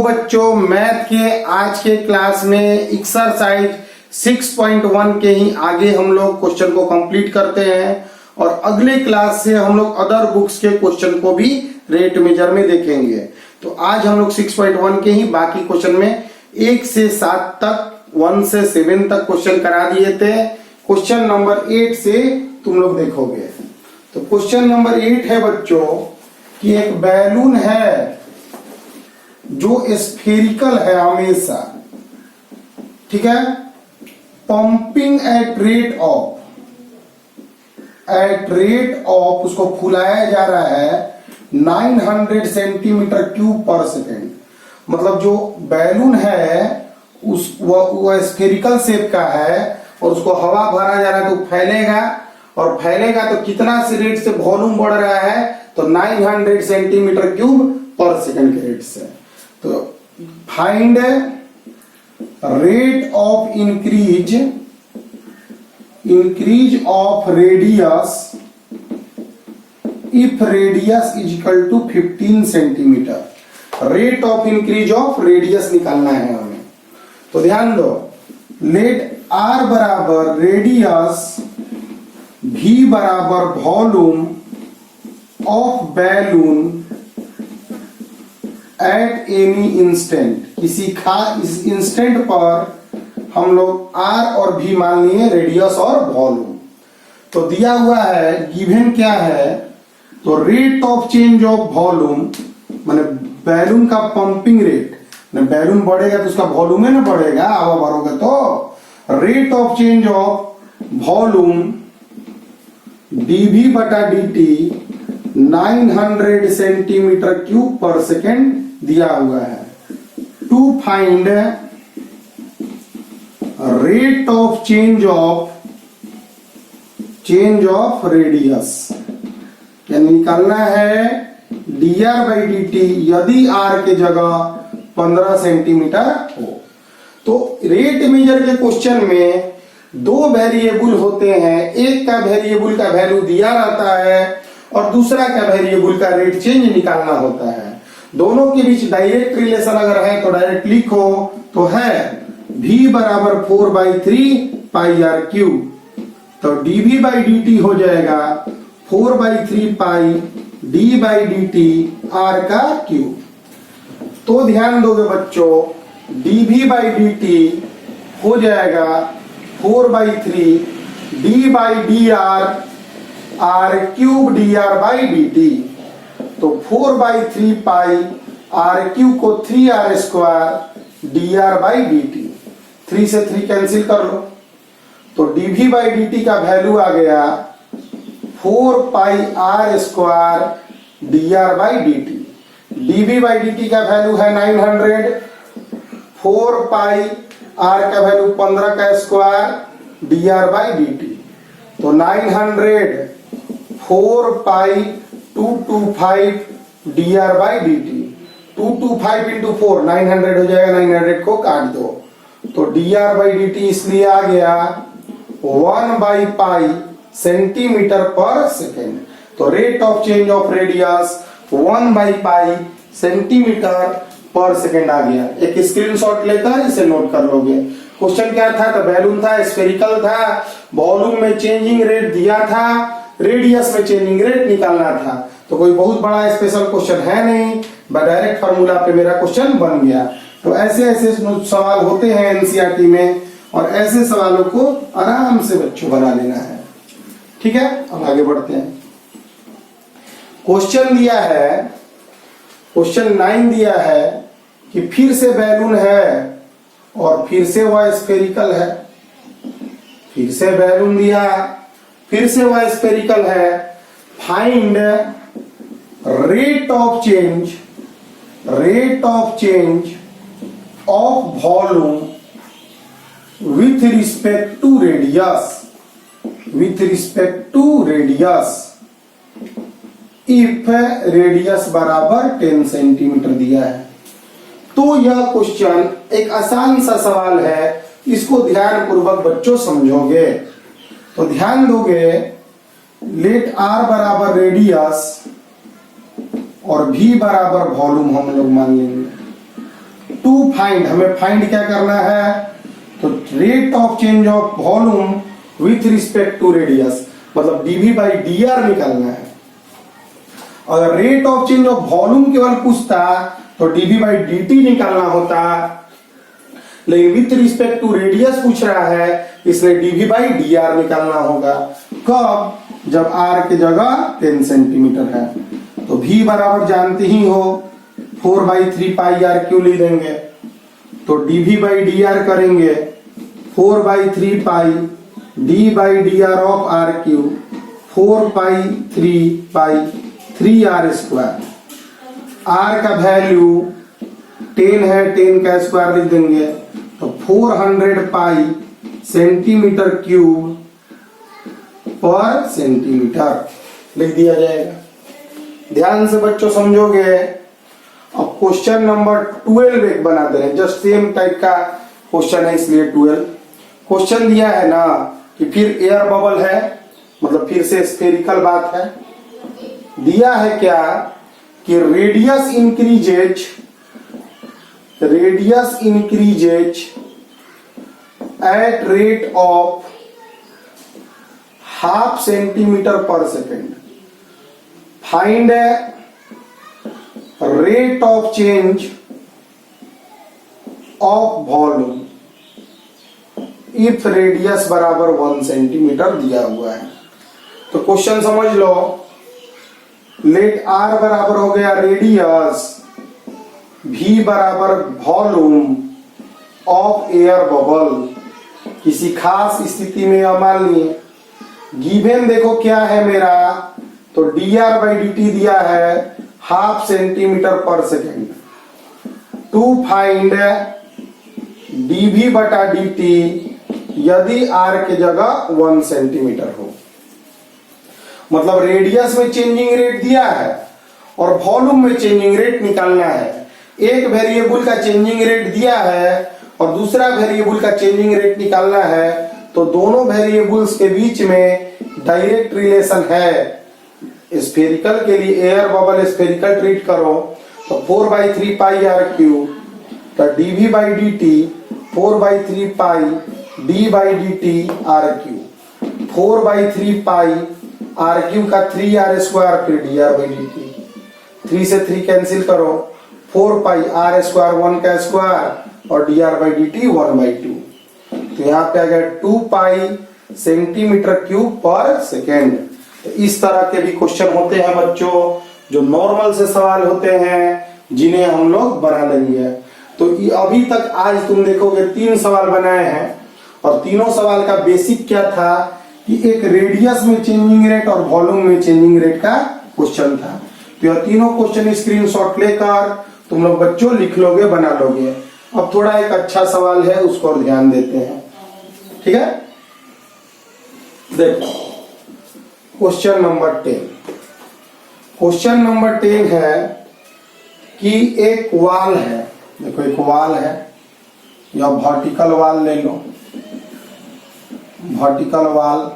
बच्चों, मैथ के आज के क्लास में एक्सरसाइज 6.1 के ही आगे हम लोग क्वेश्चन को कंप्लीट करते हैं और अगले क्लास से हम लोग अदर बुक्स के क्वेश्चन को भी रेट मेजर में देखेंगे। तो आज हम लोग 6.1 के ही बाकी क्वेश्चन में 1 से 7 तक, 1 से 7 तक क्वेश्चन करा दिए थे। क्वेश्चन नंबर 8 से तुम लोग देखोगे। तो क्वेश्चन नंबर 8 है बच्चों कि एक बैलून है जो स्फेरिकल है हमेशा, ठीक है, पंपिंग एट रेट ऑफ उसको फुलाया जा रहा है 900 सेंटीमीटर क्यूब पर सेकेंड। मतलब जो बैलून है वो स्फेरिकल शेप का है और उसको हवा भरा जा रहा है तो फैलेगा, और फैलेगा तो कितना से रेट से वॉल्यूम बढ़ रहा है, तो 900 सेंटीमीटर क्यूब पर सेकेंड के रेट से। तो find rate of increase of radius if radius is equal to 15 centimetre. Rate of increase of radius निकालना है हमें। तो ध्यान दो, लेट आर बराबर रेडियस, भी बराबर volume of balloon at any instant. किसी इस इंस्टेंट पर हम लोग आर और भी मान लिए रेडियस और वॉल्यूम। तो दिया हुआ है, गिवन क्या है, तो rate of change of volume माने बैलून का पंपिंग रेट, बैलून बढ़ेगा तो उसका वॉल्यूम है ना बढ़ेगा, हवा भरोगे तो। Rate of change of volume dV बटा dt 900 centimetre cube per second दिया हुआ है। To find rate of change of radius, यानी निकालना है dr बाई dt यदि r के जगह 15 सेंटीमीटर हो। तो रेट मेजर के क्वेश्चन में दो वेरिएबल होते हैं, एक का वेरिएबल का वैल्यू दिया रहता है और दूसरा का वेरिएबल का रेट चेंज निकालना होता है। दोनों के बीच डायरेक्ट रिलेशन अगर है तो डायरेक्ट लिखो, तो है v बराबर 4/3 पाई आर क्यूब। तो dv बाई dt हो जाएगा 4/3 pi d by dt r का क्यूब। तो ध्यान दोगे बच्चों, dv बाई dt हो जाएगा 4/3 d by D are cube dr by dt। तो 4/3 पाई r क्यूब को 3r square dr by dt, 3 से 3 कैंसिल कर लो। तो dv बाई dt का वैल्यू आ गया 4 पाई r square dr by dt। dv by dt का वैल्यू है 900, 4 पाई r का वैल्यू 15 का स्क्वायर dr बाई dt। तो 900 4 पाई 225 dr बाई dt। 225 इंटू 4 900 हो जाएगा, 900 को काट दो। तो dr बाई dt इसलिए आ गया 1/पाई सेंटीमीटर पर सेकेंड। तो rate of change of radius 1/पाई सेंटीमीटर पर सेकेंड आ गया। एक स्क्रीनशॉट लेकर इसे नोट कर लोगे। क्वेश्चन क्या था, तो बैलून था, स्फेरिकल था, वॉल्यूम में चेंजिंग रेट दिया था, रेडियस में चेंजिंग रेट निकालना था। तो कोई बहुत बड़ा स्पेशल क्वेश्चन है नहीं, डायरेक्ट फार्मूला पे मेरा क्वेश्चन बन गया। तो ऐसे ऐसे सवाल होते हैं एनसीईआरटी में, और ऐसे सवालों को आराम से बच्चों बना लेना है। ठीक है, अब आगे बढ़ते हैं। क्वेश्चन दिया है, क्वेश्चन 9 दिया है कि फिर से बैलून है और फिर से वह स्फेरिकल है। फिर से बैलून दिया, फिर से वह स्फेरिकल है। Find rate of change of volume with respect to radius if radius बराबर 10 सेंटीमीटर दिया है। तो यह क्वेश्चन एक आसान सा सवाल है, इसको ध्यान पूर्वक बच्चों समझोगे तो ध्यान दोगे। लेट आर बराबर रेडियस और v बराबर वॉल्यूम हम लोग मान लेंगे। टू फाइंड, हमें फाइंड क्या करना है, तो rate of change of volume with respect to radius, मतलब डीवी बाई डी आर निकालना है। अगर rate of change of volume केवल पूछता तो डीवी बाई डी टी निकालना होता, लेकिन विथ रिस्पेक्ट टू रेडियस पूछ रहा है, इसलिए डीवी बाई डी आर निकालना होगा। कब, जब आर की जगह 10 सेंटीमीटर है। तो v बराबर जानते ही हो 4/3 पाई आर क्यू ले देंगे, तो dv बाई डी आर करेंगे 4/3 pi d by D R of R cube 4/3 pi 3r square. r का वैल्यू 10 है, 10 का स्क्वायर लिख देंगे, तो 400 pi centimetre cube per centimetre लिख दिया जाएगा। ध्यान से बच्चों समझोगे। अब क्वेश्चन नंबर 12 एक बना दे रहे हैं, जस्ट सेम टाइप का क्वेश्चन है, इसलिए 12। क्वेश्चन दिया है ना कि फिर एयर बबल है, मतलब फिर से स्फेरिकल बात है। दिया है क्या कि radius increases at rate of 0.5 centimetre per second. Find rate of change of volume if radius बराबर 1 सेंटीमीटर दिया हुआ है। तो क्वेश्चन समझ लो। लेट आर बराबर हो गया रेडियस, v बराबर वॉल्यूम ऑफ एयर बबल। किसी खास स्थिति में मान लिए गिवन देखो क्या है मेरा, तो dr बाई dt दिया है 0.5 centimetre per second. To find dv बटा dt यदि r के जगह 1 सेंटीमीटर हो। मतलब रेडियस में चेंजिंग रेट दिया है और वॉल्यूम में चेंजिंग रेट निकालना है। एक वेरिएबल का चेंजिंग रेट दिया है और दूसरा वेरिएबल का चेंजिंग रेट निकालना है, तो दोनों वेरिएबल्स के बीच में डायरेक्ट रिलेशन है। स्फेरिकल के लिए एयर बबल स्फेरिकल ट्रीट करो, तो 4/3 पाई आर क्यू, तो dv by D T 4/3 pi d by D T R cube. 4/3 pi R cube का 3r स्क्वायर, फिर dr बाई डी टी, 3 से 3 कैंसिल करो, 4 पाई r स्क्वायर 1 का स्क्वायर और dr by D T 1/2। तो यहाँ पे आ गया 2 पाई सेंटीमीटर क्यूब पर सेकेंड। तो इस तरह के भी क्वेश्चन होते हैं बच्चों, जो नॉर्मल से सवाल होते हैं, जिन्हें हम लोग बना लेंगे। तो अभी तक आज तुम देखोगे 3 सवाल बनाए हैं, और तीनों सवाल का बेसिक क्या था कि एक रेडियस में चेंजिंग रेट और वॉल्यूम में चेंजिंग रेट का क्वेश्चन था। तो यह तीनों क्वेश्चन स्क्रीनशॉट लेकर तुम लोग बच्चों लिख लोगे, बना लोगे। अब थोड़ा एक अच्छा सवाल है, उसको ध्यान देते हैं, ठीक है। देखो क्वेश्चन नंबर 10। क्वेश्चन नंबर 10 है कि एक वाल है, देखो एक वाल है, या वर्टिकल वाल ले लो, वर्टिकल वाल,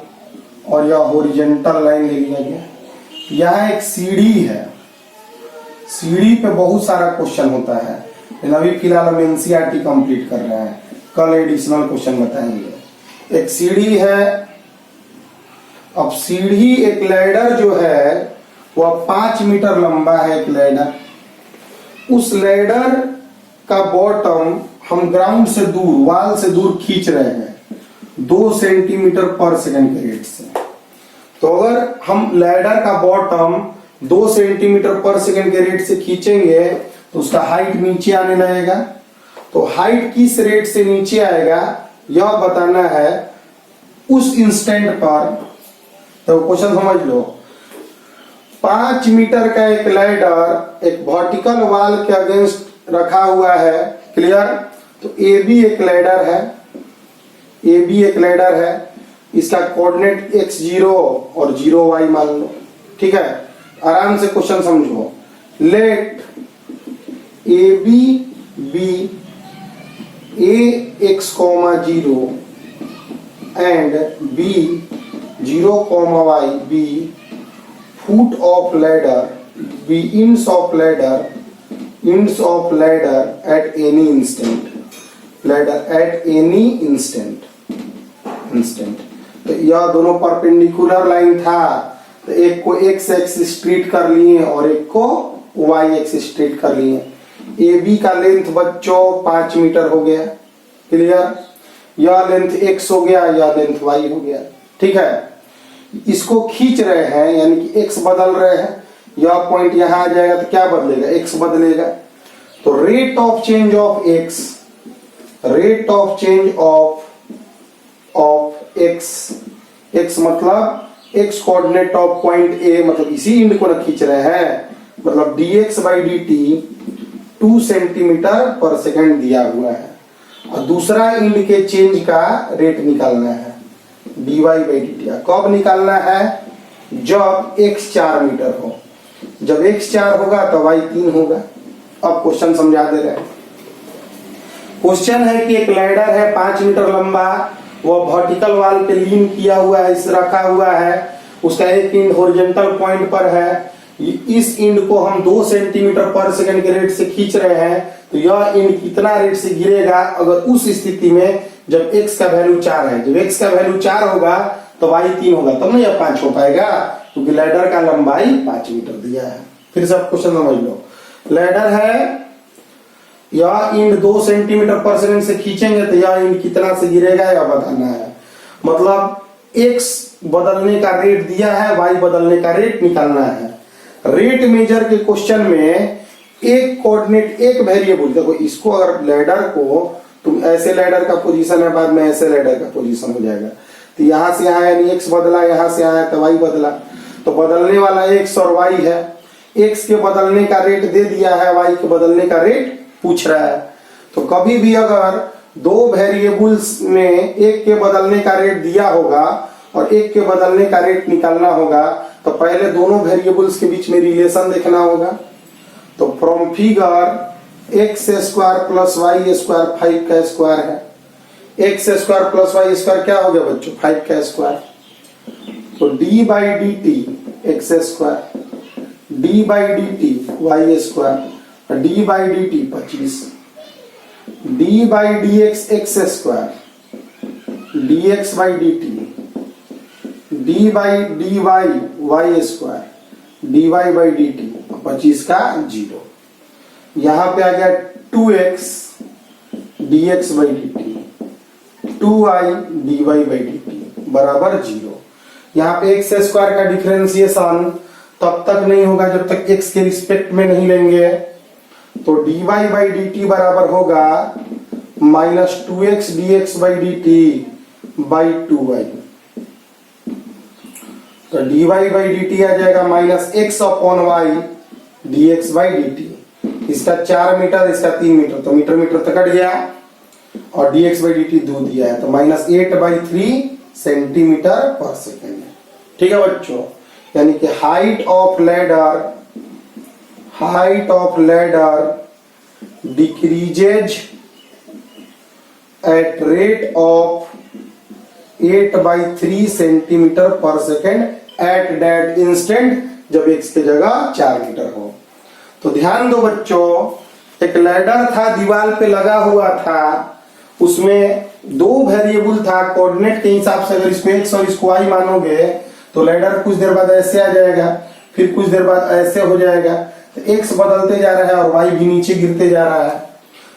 और या हॉरिजॉन्टल लाइन ले लिया गया। यहाँ एक सीढ़ी है, सीढ़ी पे बहुत सारा क्वेश्चन होता है, लेकिन अभी फिलहाल हम एनसीईआरटी कंप्लीट कर रहे हैं, कल एडिशनल क्वेश्चन बताएंगे। एक सीढ़ी है। अब सीढ़ी एक लैडर जो है वह 5 मीटर लंबा है, एक लैडर। उस लैडर का बॉटम हम ग्राउंड से दूर, वाल से दूर खींच रहे हैं 2 सेंटीमीटर पर सेकंड के रेट से। तो अगर हम लैडर का बॉटम 2 सेंटीमीटर पर सेकंड के रेट से खींचेंगे तो उसका हाइट नीचे आने लगेगा। तो हाइट किस रेट से नीचे आएगा यह बताना है उस इंस्टेंट पर। तो क्वेश्चन समझ लो। 5 मीटर का एक लैडर एक वर्टिकल वाल के अगेंस्ट रखा हुआ है, क्लियर। तो ए बी एक लैडर है, ए बी एक लैडर है, इसका कोऑर्डिनेट x0 और 0y मान लो, ठीक है। आराम से क्वेश्चन समझो। Let A B B A x, 0 and B 0, y b foot of ladder, b inch of ladder ends of ladder at any instant, ladder at any instant, तो यह दोनों परपेंडिकुलर लाइन था, तो एक को x एक्सिस ट्रीट कर लिए और एक को y एक्सिस ट्रीट कर लिए। ए बी का लेंथ बच्चों 5 मीटर हो गया, क्लियर। यह लेंथ x हो गया, यह लेंथ y हो गया, ठीक है। इसको खींच रहे हैं यानी कि x बदल रहे हैं, यह पॉइंट यहां आ जाएगा तो क्या बदलेगा, x बदलेगा। तो rate of change of x, rate of change of x मतलब x coordinate of point A, मतलब इसी इंड को ना खींच रहे हैं, मतलब dx/dt 2 सेंटीमीटर पर सेकंड दिया हुआ है, और दूसरा इंड के चेंज का रेट निकालना है dy/dt। कब निकालना है, जब x 4 मीटर हो, जब x 4 होगा तो y 3 होगा। अब क्वेश्चन समझा दे रहे हैं। क्वेश्चन है कि एक लैडर है 5 मीटर लंबा, वह वर्टिकल वाल पे लीन किया हुआ है, इस रखा हुआ है, उसका एक इंड हॉरिजॉन्टल पॉइंट पर है। इस इंड को हम 2 सेंटीमीटर पर सेकंड के रेट से खींच रहे हैं, तो यह इंड कितना रेट से गिरेगा अगर उस स्थिति में जब x का वैल्यू 4 है। जब x का वैल्यू 4 होगा तो y 3 होगा, तब ना यह 5 हो पाएगा, क्योंकि लैडर का लंबाई 5 मीटर दिया है। फिर से आप क्वेश्चन समझ लो। लैडर है, यह इंड 2 सेंटीमीटर पर सेकंड से खींचेंगे तो यह इंड कितना से गिरेगा यह बताना है। मतलब x बदलने का रेट दिया है, y बदलने का रेट निकालना है। रेट मेजर के क्वेश्चन में एक कोऑर्डिनेट, एक वेरिएबल, देखो इसको अगर लैडर को तुम ऐसे लैडर का पोजीशन है, बाद में ऐसे लैडर का पोजीशन हो जाएगा, तो यहां से यहां यानी x बदला, यहां से आया तो y बदला, तो बदलने वाला x और y है। x के बदलने का रेट दे दिया है, y के बदलने का रेट पूछ रहा है। तो कभी भी अगर दो वेरिएबल्स में एक के बदलने का रेट दिया होगा और एक के बदलने का रेट निकालना होगा, तो पहले दोनों वेरिएबल्स के बीच में रिलेशन देखना होगा। तो from figure x square plus Y square 5 का स्क्वायर है, x square plus Y square क्या हो गया बच्चों, 5 का स्क्वायर। तो d/dt x square, d/dt y square, d/dt 25, d/dx x square, dx/dt, d/dy y square, dy/dt 25 का 0। यहां पे आ गया 2x dx/dt, 2y dy/dt बराबर 0। यहाँ पे x स्क्वायर का डिफरेंशिएशन तब तक नहीं होगा जब तक x के रिस्पेक्ट में नहीं लेंगे। तो dy/dt बराबर होगा -2x dx/dt by 2y। तो dy/dt आ जाएगा -x/y dx/dt। इसका 4 मीटर, इसका 3 मीटर, तो मीटर मीटर तक कट गया, और dx/dt 2 दिया है, तो -8/3 सेंटीमीटर पर सेकेंड। ठीक है बच्चों, यानी कि height of ladder decreases eight rate of 8/3 centimetre per second at that instant, जब x की जगह 4 मीटर हो। तो ध्यान दो बच्चों, एक लैडर था दीवार पे लगा हुआ था, उसमें 2 वेरिएबल था, कोऑर्डिनेट के हिसाब से अगर इसको x और इसको y मानोगे तो लैडर कुछ देर बाद ऐसे आ जाएगा, फिर कुछ देर बाद ऐसे हो जाएगा, तो x बदलते जा रहा है और y भी नीचे गिरते जा रहा है।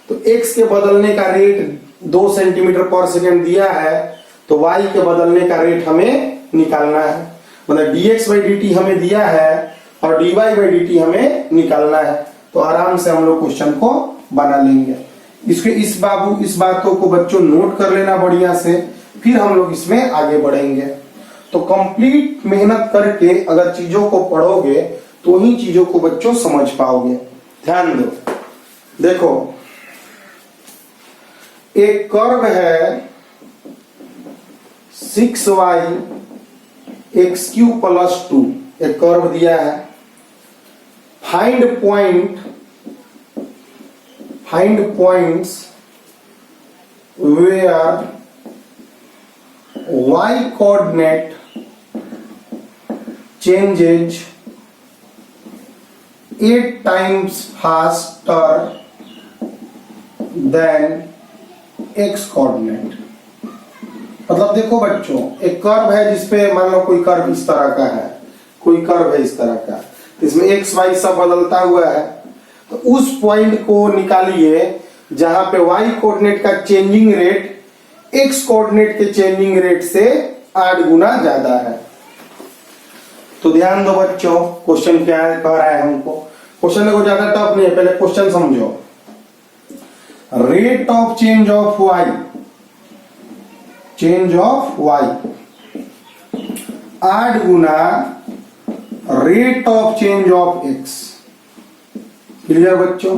तो x के बदलने का रेट 2 सेंटीमीटर पर सेकेंड दिया है, तो y के बदलने का रेट हमें निकालना है। मतलब dx/dt हमें दिया है और dy/dt हमें निकालना है। तो आराम से हम लोग क्वेश्चन को बना लेंगे। इस बातों को बच्चों नोट कर लेना बढ़िया से, फिर हम लोग इसमें आगे बढ़ेंगे। तो कंप्लीट मेहनत करके अगर चीजों को पढ़ोगे तो ही चीजों को बच्चों समझ पाओगे। ध्यान दो, देखो एक कर्व है 6y x³ + 2, एक कर्व दिया है। Find points where y coordinate changes 8 times faster than x coordinate. मतलब देखो बच्चों, एक कर्व है जिसपे मान लो कोई कर्व इस तरह का है, कोई कर्व है इस तरह का, तो इसमें एक्स वाई सब बदलता हुआ है। तो उस पॉइंट को निकालिए जहां पे y कोऑर्डिनेट का चेंजिंग रेट x कोऑर्डिनेट के चेंजिंग रेट से 8 गुना ज्यादा है। तो ध्यान दो बच्चों, क्वेश्चन क्या है, कह रहा है हमको। क्वेश्चन देखो ज्यादा टफ नहीं है, पहले क्वेश्चन समझो। Rate of change of y, change of y 8 Guna rate of change of x। Clear बच्चों?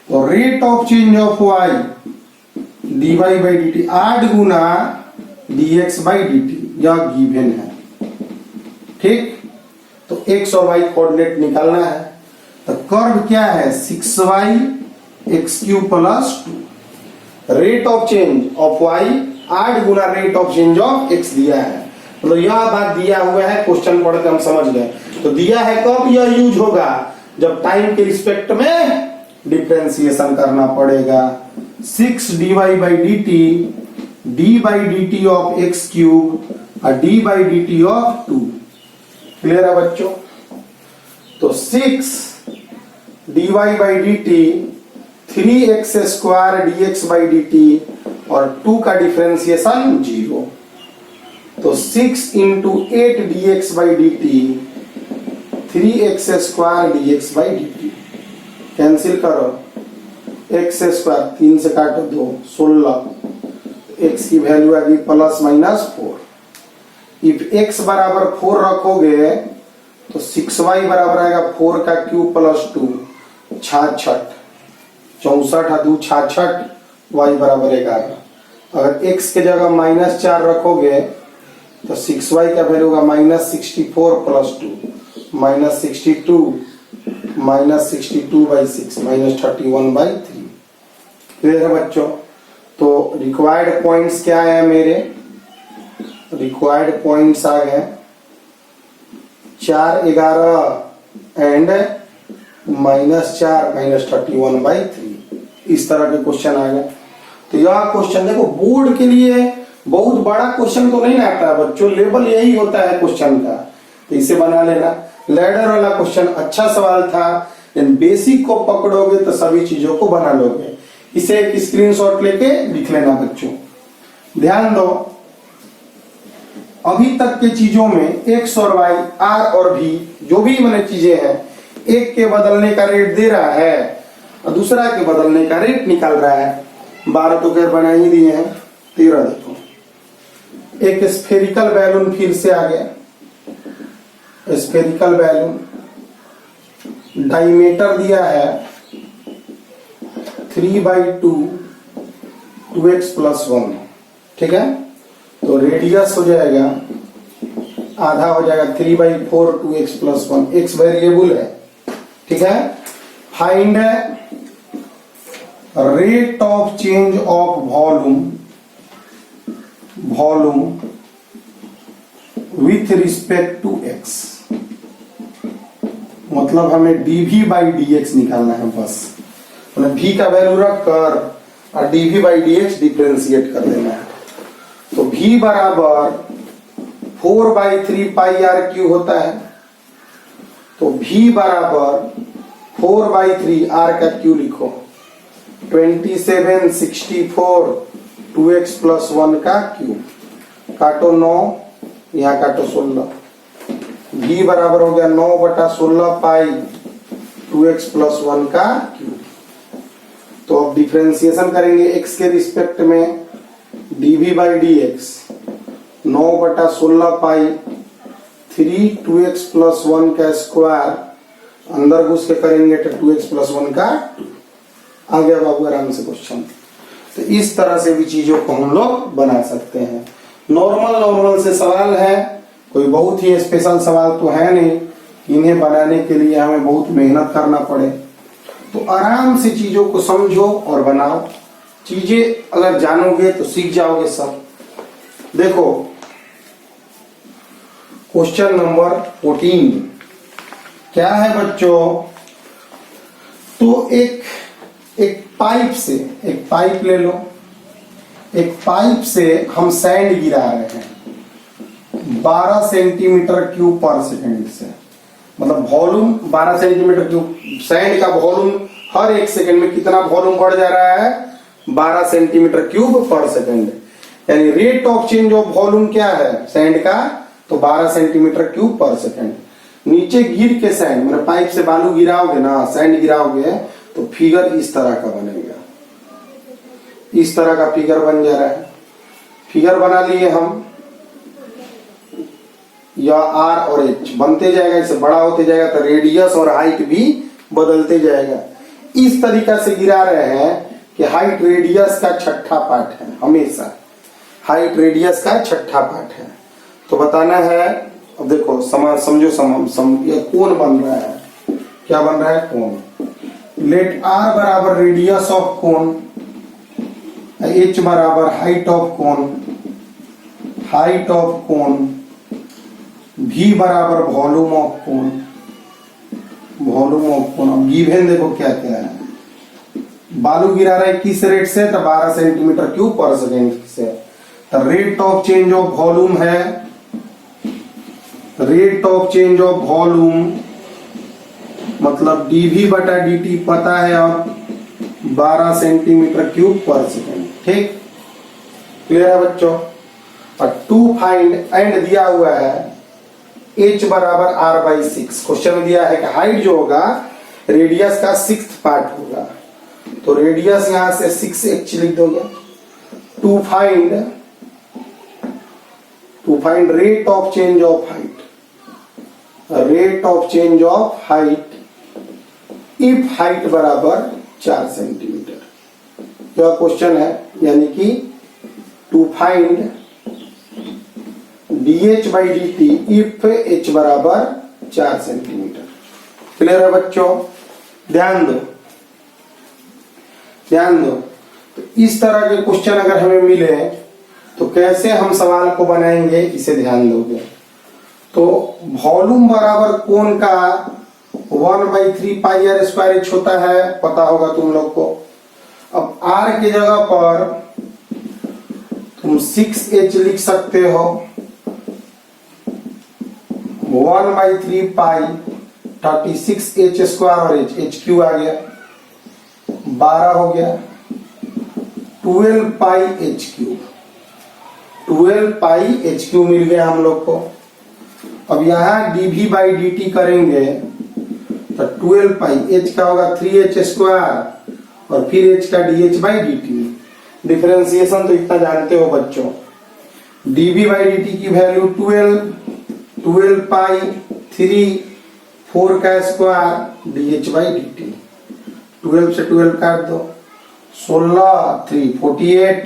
तो rate of change of y dy by D T 8 Guna dx by D T, यह given है। ठीक, तो x और y coordinate निकालना है। तो कर्व क्या है, 6y x cube plus 2। Rate of change of y 8 Guna rate of change of x दिया है। मतलब यह बात दिया हुआ है, क्वेश्चन पढ़ के हम समझ गए। तो दिया है कब यह यूज होगा, जब टाइम के रिस्पेक्ट में डिफरेंशिएशन करना पड़ेगा। 6 dy by D t, d by D t of x cube और d by D t of 2। Clear है बच्चों? तो 6 dy by D t 3x square dx by D t और 2 का डिफरेंशिएशन 0। तो 6 into 8 dx by D t 3x square dx by D t. Cancel करो, x square 3 से काटो 2, 16। x की वैल्यू आ गई प्लस माइनस 4। इफ x बराबर 4 रखोगे तो 6y बराबर आएगा 4 का क्यूब प्लस 2, 66। 64 2 66, y बराबर 11। अगर x के जगह -4 रखोगे तो 6y का वैल्यू होगा -64 प्लस 2, -62 बाई 6, -31 बाई 3। क्लियर है बच्चों? तो रिक्वायर्ड पॉइंट्स क्या है मेरे? रिक्वायर्ड पॉइंट्स आ गए 4, 11 एंड -4 -31 बाई 3। इस तरह के क्वेश्चन आ गए। तो यह क्वेश्चन देखो बोर्ड के लिए बहुत बड़ा क्वेश्चन तो नहीं आता है बच्चों, लेवल यही होता है क्वेश्चन का, तो इसे बना लेना। लैडर वाला क्वेश्चन अच्छा सवाल था, लेकिन बेसिक को पकड़ोगे तो सभी चीजों को बना लोगे। इसे एक स्क्रीनशॉट लेके लिख लेना बच्चों। ध्यान दो, अभी तक के चीजों में x और y, r और v जो भी मैंने चीजें हैं, एक के बदलने का रेट दे रहा है और दूसरा के बदलने का रेट निकाल रहा है। 12 तो खैर बना ही दिए हैं, 13 देखो। एक स्फेरिकल बैलून फिर से आ गया। स्फेरिकल बैलून डायमीटर दिया है 3/2 2x + 1। ठीक है, तो रेडियस हो जाएगा आधा हो जाएगा 3/4 2x + 1। x वेरिएबल है। ठीक है, find rate of change of volume with respect to x। मतलब हमें dv बाई dx निकालना है बस। मतलब v का वैल्यू रख कर और dv बाई dx डिफरेंशिएट कर देना है। तो v बराबर 4/3 पाई r³ होता है। तो v बराबर 4/3 r का क्यू लिखो, 27 64 2x + 1 का क्यूब। काटो 9, यहाँ काटो 16। v बराबर हो गया 9/16 पाई 2x + 1 का क्यूब। तो अब डिफरेंशिएशन करेंगे x के रिस्पेक्ट में, dv by dx 9/16 pi 3 2x + 1 का स्क्वायर, अंदर घुस के करेंगे तो 2x + 1 का 2। आ गया बाबू आराम से क्वेश्चन। तो इस तरह से भी चीजों को हम लोग बना सकते हैं। नॉर्मल से सवाल है, कोई बहुत ही स्पेशल सवाल तो है नहीं। इन्हें बनाने के लिए हमें बहुत मेहनत करना पड़े। तो आराम से चीजों को समझो और बनाओ। चीजें अगर जानोगे तो सीख जाओगे सब। देखो क्वेश्चन नंबर 14 क्या है बच्चों? तो एक पाइप ले लो, एक पाइप से हम सैंड गिरा रहे हैं 12 सेंटीमीटर क्यूब पर सेकंड से, मतलब वॉल्यूम 12 सेंटीमीटर क्यूब। सैंड का वॉल्यूम हर एक सेकंड में कितना वॉल्यूम बढ़ जा रहा है? 12 सेंटीमीटर क्यूब पर सेकंड। यानी rate of change of volume क्या है सैंड का? तो 12 सेंटीमीटर क्यूब पर सेकंड। नीचे गिर के सैंड, मतलब पाइप से बालू गिराओगे ना, सैंड गिराओगे, तो फिगर इस तरह का बनेगा। इस तरह का फिगर बन जा रहा है। फिगर बना लिए हम, या आर और एच बनते जाएगा, इससे बड़ा होते जाएगा तो रेडियस और हाइट भी बदलते जाएगा। इस तरीका से गिरा रहे हैं कि हाइट रेडियस का छठा पार्ट है, हमेशा हाइट रेडियस का छठा पार्ट है। तो बताना है, अब देखो समझो ये कोण बन रहा है, क्या बन रहा है? कोण। लेट आर बराबर रेडियस ऑफ कोण, एच बराबर हाइट ऑफ कोण, हाइट ऑफ कोण, भी बराबर वॉल्यूम ऑफ कोण, वॉल्यूम ऑफ कोण। अब गिवन देखो क्या क्या है। बालू गिरा रहा है किस रेट से? तो 12 सेंटीमीटर क्यूब पर सेकेंड से। तो rate of change of volume है, rate of change of volume मतलब dv बटा dt पता है और 12 सेंटीमीटर क्यूब पर सेकेंड। ठीक, क्लियर है बच्चों? और टू फाइंड एंड दिया हुआ है h बराबर r/6। क्वेश्चन में दिया है कि हाइट जो होगा रेडियस का 6th पार्ट होगा, तो रेडियस यहां से 6h लिख दोगे। To find rate of change of height, rate of change of height if height बराबर 4 सेंटीमीटर। यह क्वेश्चन है, यानी कि to find dh/dt if h बराबर 4 सेंटीमीटर। क्लियर है बच्चों? ध्यान दो। तो इस तरह के क्वेश्चन अगर हमें मिले तो कैसे हम सवाल को बनाएंगे, इसे ध्यान दोगे। तो वॉल्यूम बराबर कोण का 1/3 पाई आर स्क्वायर एच होता है, पता होगा तुम लोग को। अब r की जगह पर तुम 6h लिख सकते हो, 1/3 पाई 36h स्क्वायर और h क्यू आ गया, 12 हो गया, 12 पाई h क्यूब, 12 पाई h क्यूब मिल गया हम लोग को। अब यहाँ dv/dt करेंगे तो 12 पाई h का होगा 3h स्क्वायर और फिर h का dh/dt। डिफरेंशिएशन तो इतना जानते हो बच्चों। dv/dt की वैल्यू 12 पाई 3 4 का स्क्वायर dh/dt। 12 से 12 काट दो, 16 3 48,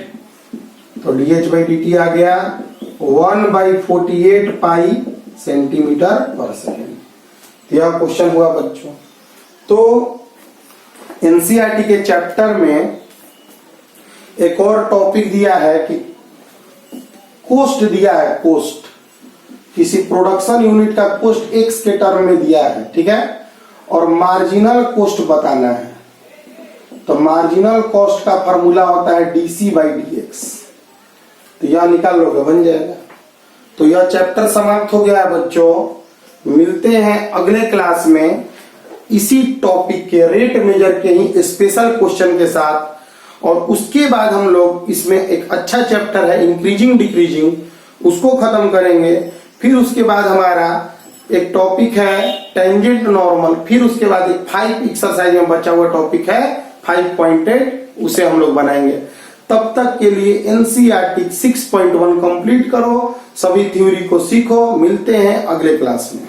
तो dh/dt आ गया 1/48 पाई सेंटीमीटर पर सेकेंड। यह क्वेश्चन हुआ बच्चों। तो एनसीईआरटी के चैप्टर में एक और टॉपिक दिया है कि कोस्ट दिया है, कोस्ट किसी प्रोडक्शन यूनिट का कोस्ट एक्स के टर्म में दिया है, ठीक है, और मार्जिनल कोस्ट बताना है। तो मार्जिनल कॉस्ट का फॉर्मूला होता है dc/dx, तो यह निकाल लोगे, बन जाएगा। तो यह चैप्टर समाप्त हो गया है बच्चों। मिलते हैं अगले क्लास में इसी टॉपिक के रेट मेजर के ही स्पेशल क्वेश्चन के साथ, और उसके बाद हम लोग इसमें एक अच्छा चैप्टर है इंक्रीजिंग डिक्रीजिंग, उसको खत्म करेंगे। फिर उसके बाद हमारा एक टॉपिक है टेंजेंट नॉर्मल, फिर उसके बाद एक 5 एक्सरसाइज में बचा हुआ टॉपिक है 5 पॉइंटेड, उसे हम लोग बनाएंगे। तब तक के लिए एनसीईआरटी 6.1 कंप्लीट करो, सभी थ्योरी को सीखो। मिलते हैं अगले क्लास में।